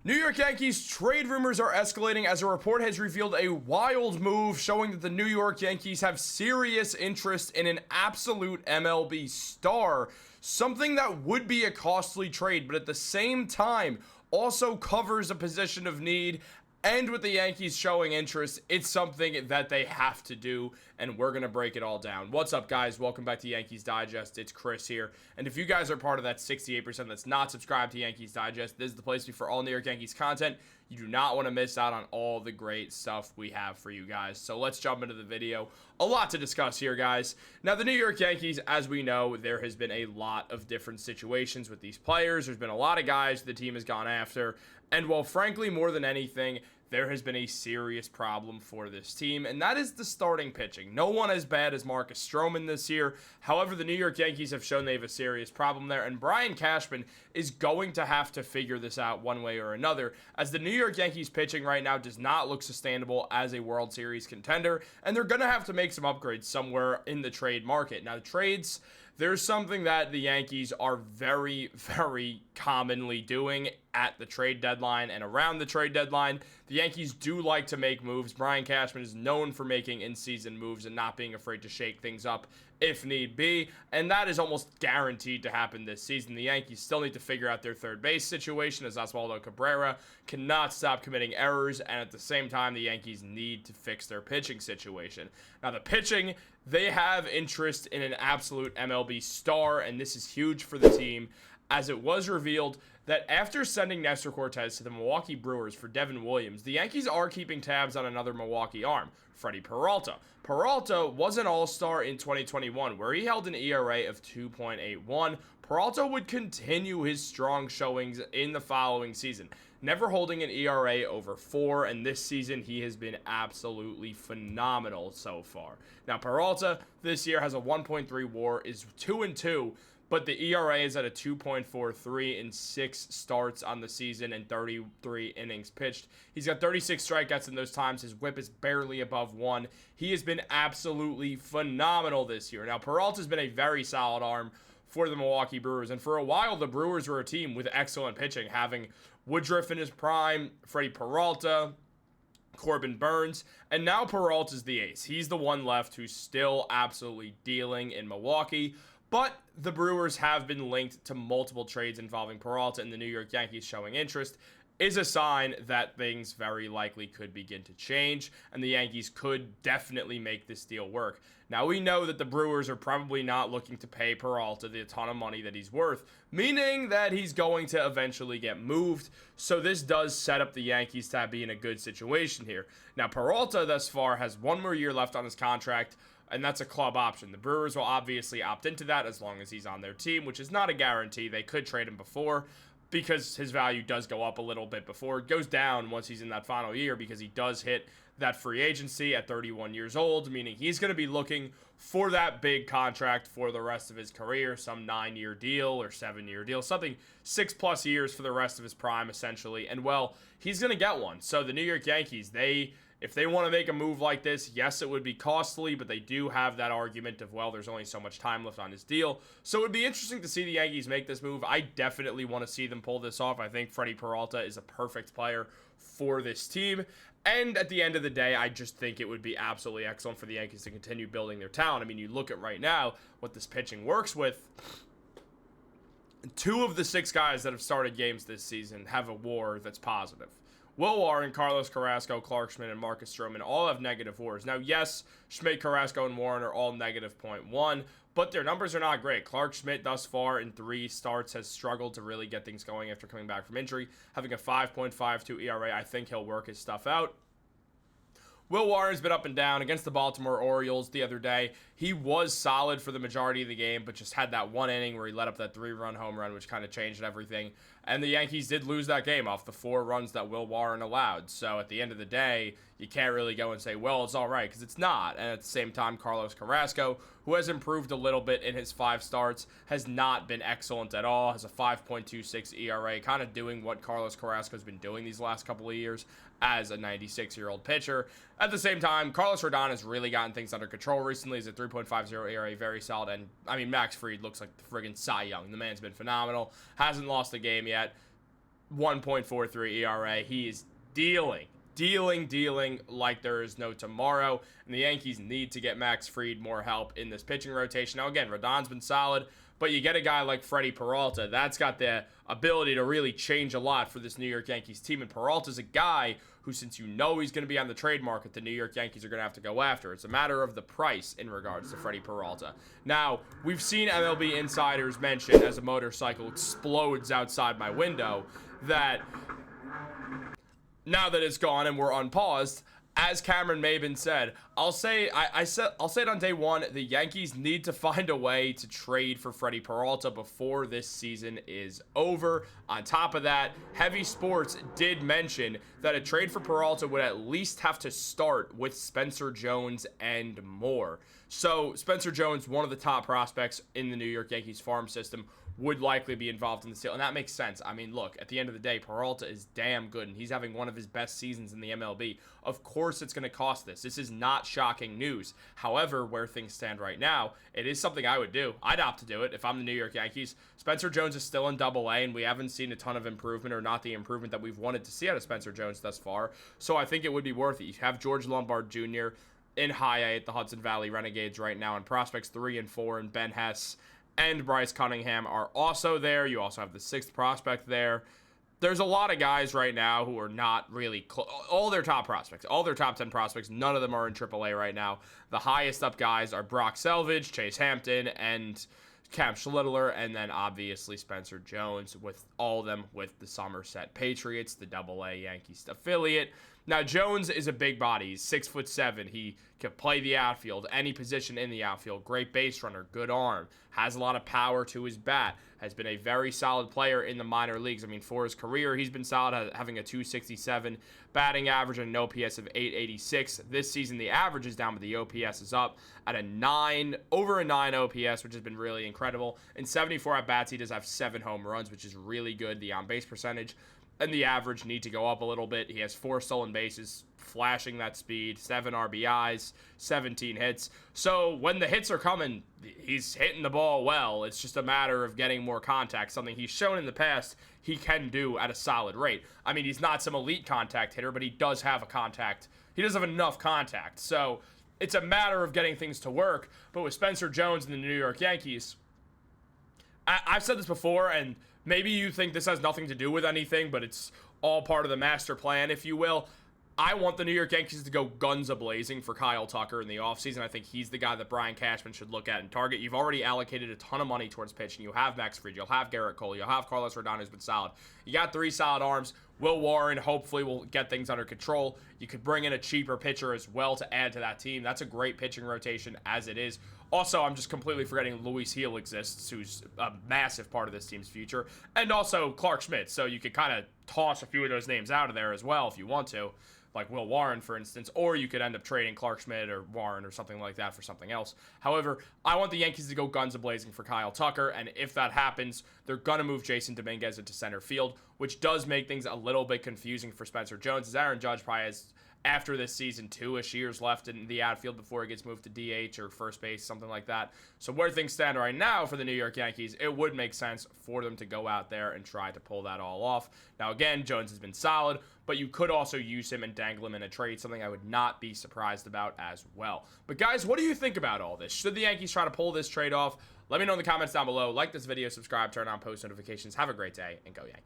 New York Yankees trade rumors are escalating as a report has revealed a wild move showing that the New York Yankees have serious interest in an absolute MLB star, something that would be a costly trade, but at the same time also covers a position of need. And with the Yankees showing interest, it's something that they have to do, and we're going to break it all down. What's up, guys? Welcome back to Yankees Digest. It's Chris here. And if you guys are part of that 68% that's not subscribed to Yankees Digest, this is the place for all New York Yankees content. You do not want to miss out on all the great stuff we have for you guys. So let's jump into the video. A lot to discuss here, guys. Now, the New York Yankees, as we know, there has been a lot of different situations with these players. There's been a lot of guys the team has gone after. And while frankly, more than anything, there has been a serious problem for this team, and that is the starting pitching. No one as bad as Marcus Stroman this year. However, the New York Yankees have shown they have a serious problem there, and Brian Cashman is going to have to figure this out one way or another, as the New York Yankees pitching right now does not look sustainable as a World Series contender, and they're going to have to make some upgrades somewhere in the trade market. Now, the trades, there's something that the Yankees are very, very commonly doing at the trade deadline and around the trade deadline. The Yankees do like to make moves. Brian Cashman is known for making in-season moves and not being afraid to shake things up if need be, and that is almost guaranteed to happen this season. The Yankees still need to figure out their third base situation, as Oswaldo Cabrera cannot stop committing errors, and at the same time, the Yankees need to fix their pitching situation. Now, the pitching, they have interest in an absolute MLB star, and this is huge for the team, as it was revealed that after sending Nestor Cortes to the Milwaukee Brewers for Devin Williams, the Yankees are keeping tabs on another Milwaukee arm, Freddie Peralta. Peralta was an all-star in 2021, where he held an ERA of 2.81. Peralta would continue his strong showings in the following season, never holding an ERA over 4, and this season he has been absolutely phenomenal so far. Now, Peralta this year has a 1.3 WAR, is 2-2, but the ERA is at a 2.43 in 6 starts on the season and 33 innings pitched. He's got 36 strikeouts in those times. His whip is barely above 1. He has been absolutely phenomenal this year. Now, Peralta's been a very solid arm for the Milwaukee Brewers, and for a while, the Brewers were a team with excellent pitching, having Woodruff in his prime, Freddie Peralta, Corbin Burns, and now Peralta's the ace. He's the one left who's still absolutely dealing in Milwaukee. But the Brewers have been linked to multiple trades involving Peralta, and the New York Yankees showing interest is a sign that things very likely could begin to change, and the Yankees could definitely make this deal work. Now, we know that the Brewers are probably not looking to pay Peralta the ton of money that he's worth, meaning that he's going to eventually get moved, so this does set up the Yankees to be in a good situation here. Now, Peralta thus far has one more year left on his contract, and that's a club option. The Brewers will obviously opt into that as long as he's on their team, which is not a guarantee. They could trade him before because his value does go up a little bit before. It goes down once he's in that final year because he does hit that free agency at 31 years old, meaning he's going to be looking for that big contract for the rest of his career, some 9-year deal or 7-year deal, something 6+ years for the rest of his prime, essentially. And, well, he's going to get one. So the New York Yankees, if they want to make a move like this, yes, it would be costly, but they do have that argument of, well, there's only so much time left on his deal. So it would be interesting to see the Yankees make this move. I definitely want to see them pull this off. I think Freddie Peralta is a perfect player for this team. And at the end of the day, I just think it would be absolutely excellent for the Yankees to continue building their talent. I mean, you look at right now what this pitching works with. 2 of the 6 guys that have started games this season have a WAR that's positive. Will Warren, Carlos Carrasco, Clark Schmidt, and Marcus Stroman all have negative WARs. Now, yes, Schmidt, Carrasco, and Warren are all negative .1, but their numbers are not great. Clark Schmidt thus far in 3 starts has struggled to really get things going after coming back from injury, having a 5.52 ERA. I think he'll work his stuff out. Will Warren's been up and down. Against the Baltimore Orioles the other day, he was solid for the majority of the game, but just had that one inning where he let up that 3-run home run, which kind of changed everything. And the Yankees did lose that game off the 4 runs that Will Warren allowed. So at the end of the day, you can't really go and say, well, it's all right, because it's not. And at the same time, Carlos Carrasco, who has improved a little bit in his 5 starts, has not been excellent at all, has a 5.26 ERA, kind of doing what Carlos Carrasco's been doing these last couple of years as a 96-year-old pitcher. At the same time, Carlos Rodon has really gotten things under control recently. He's a 3.50 ERA, very solid. And, I mean, Max Fried looks like the friggin' Cy Young. The man's been phenomenal. Hasn't lost a game yet. 1.43 ERA. He is dealing like there is no tomorrow. And the Yankees need to get Max Fried more help in this pitching rotation. Now, again, Rodon's been solid, but you get a guy like Freddie Peralta. That's got the ability to really change a lot for this New York Yankees team. And Peralta's a guy who, since you know he's going to be on the trade market, the New York Yankees are going to have to go after. It's a matter of the price in regards to Freddie Peralta. Now, we've seen MLB insiders mention as a motorcycle explodes outside my window that now that it's gone and we're unpaused, as Cameron Maben said, I'll say it on day one, the Yankees need to find a way to trade for Freddie Peralta before this season is over. On top of that, Heavy Sports did mention that a trade for Peralta would at least have to start with Spencer Jones and more. So Spencer Jones, one of the top prospects in the New York Yankees farm system, would likely be involved in the deal, and that makes sense. I mean, look, at the end of the day, Peralta is damn good, and he's having one of his best seasons in the MLB. Of course it's going to cost this. This is not shocking news. However, where things stand right now, it is something I would do. I'd opt to do it if I'm the New York Yankees. Spencer Jones is still in Double-A, and we haven't seen a ton of improvement, or not the improvement that we've wanted to see out of Spencer Jones thus far, so I think it would be worth it. You have George Lombard Jr. in High A at the Hudson Valley Renegades right now, and prospects 3 and 4, and Ben Hess and Bryce Cunningham are also there. You also have the 6th prospect there. There's a lot of guys right now who are not really all their top prospects, all their top 10 prospects, none of them are in AAA right now. The highest up guys are Brock Selvage, Chase Hampton, and Cam Schlittler, and then obviously Spencer Jones, with all of them with the Somerset Patriots, the Double-A Yankees affiliate. Now, Jones is a big body. He's 6'7". He can play the outfield, any position in the outfield. Great base runner, good arm, has a lot of power to his bat, has been a very solid player in the minor leagues. I mean, for his career, he's been solid, having a 267 batting average and an OPS of 886. This season, the average is down, but the OPS is up at over a 9 OPS, which has been really incredible. In 74 at-bats, he does have 7 home runs, which is really good. The on-base percentage and the average need to go up a little bit. He has 4 stolen bases, flashing that speed, 7 RBIs, 17 hits. So when the hits are coming, he's hitting the ball well. It's just a matter of getting more contact, something he's shown in the past he can do at a solid rate. I mean, he's not some elite contact hitter, but he does have a contact. He does have enough contact. So it's a matter of getting things to work. But with Spencer Jones and the New York Yankees, I've said this before, and maybe you think this has nothing to do with anything, but it's all part of the master plan, if you will. I want the New York Yankees to go guns a-blazing for Kyle Tucker in the offseason. I think he's the guy that Brian Cashman should look at and target. You've already allocated a ton of money towards pitching. You have Max Fried. You'll have Gerrit Cole. You'll have Carlos Rodon, who's been solid. You got 3 solid arms. Will Warren hopefully will get things under control. You could bring in a cheaper pitcher as well to add to that team. That's a great pitching rotation as it is. Also, I'm just completely forgetting Luis Heel exists, who's a massive part of this team's future. And also Clark Schmidt. So you could kind of toss a few of those names out of there as well if you want to, like Will Warren, for instance, or you could end up trading Clark Schmidt or Warren or something like that for something else. However, I want the Yankees to go guns a-blazing for Kyle Tucker, and if that happens, they're going to move Jason Dominguez into center field, which does make things a little bit confusing for Spencer Jones, as Aaron Judge probably has, after this season, 2-ish years left in the outfield before he gets moved to DH or first base, something like that. So where things stand right now for the New York Yankees, it would make sense for them to go out there and try to pull that all off. Now, again, Jones has been solid, but you could also use him and dangle him in a trade, something I would not be surprised about as well. But guys, what do you think about all this? Should the Yankees try to pull this trade off? Let me know in the comments down below. Like this video, subscribe, turn on post notifications. Have a great day, and go Yankees.